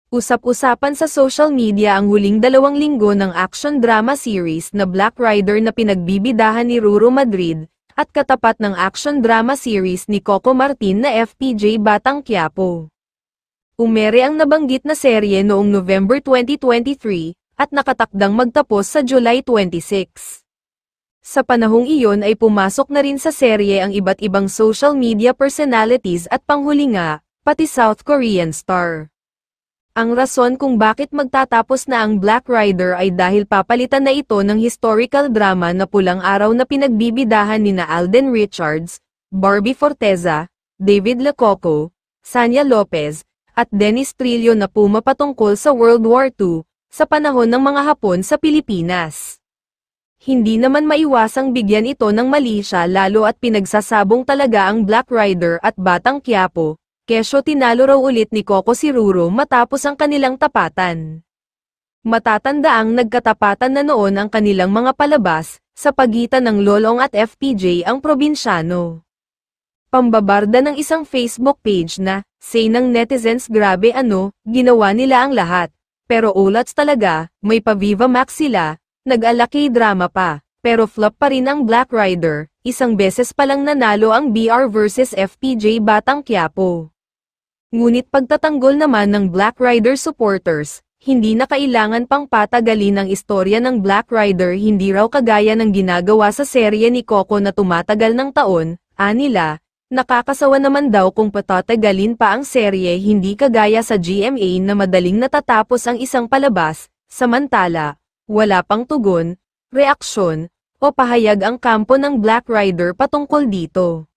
Usap-usapan sa social media ang huling 2 linggo ng action drama series na Black Rider na pinagbibidahan ni Ruro Madrid, at katapat ng action drama series ni Coco Martin na FPJ Batang Quiapo. Umere ang nabanggit na serye noong November 2023, at nakatakdang magtapos sa July 26. Sa panahong iyon ay pumasok na rin sa serye ang iba't ibang social media personalities at panghuli nga, pati South Korean star. Ang rason kung bakit magtatapos na ang Black Rider ay dahil papalitan na ito ng historical drama na Pulang Araw na pinagbibidahan nina Alden Richards, Barbie Forteza, David Lococo, Sanya Lopez, at Dennis Trillo na pumapatungkol sa World War II, sa panahon ng mga Hapon sa Pilipinas. Hindi naman maiwasang bigyan ito ng mali siya lalo at pinagsasabong talaga ang Black Rider at Batang Quiapo. Kesyo tinalo raw ulit ni Coco si Ruro matapos ang kanilang tapatan. Matatandaang nagkatapatan na noon ang kanilang mga palabas, sa pagitan ng Lolong at FPJ ang probinsyano. Pambabarda ng isang Facebook page na, say ng netizens grabe ginawa nila ang lahat. Pero ulats talaga, may pa-Viva Max sila, nag-alaki drama pa, pero flop pa rin ang Black Rider, isang beses palang nanalo ang BR versus FPJ Batang Quiapo. Ngunit pagtatanggol naman ng Black Rider supporters, hindi na kailangan pang patagalin ang istorya ng Black Rider hindi raw kagaya ng ginagawa sa serye ni Coco na tumatagal ng taon, anila, nakakasawa naman daw kung patatagalin pa ang serye hindi kagaya sa GMA na madaling natatapos ang isang palabas, samantala, wala pang tugon, reaksyon, o pahayag ang kampo ng Black Rider patungkol dito.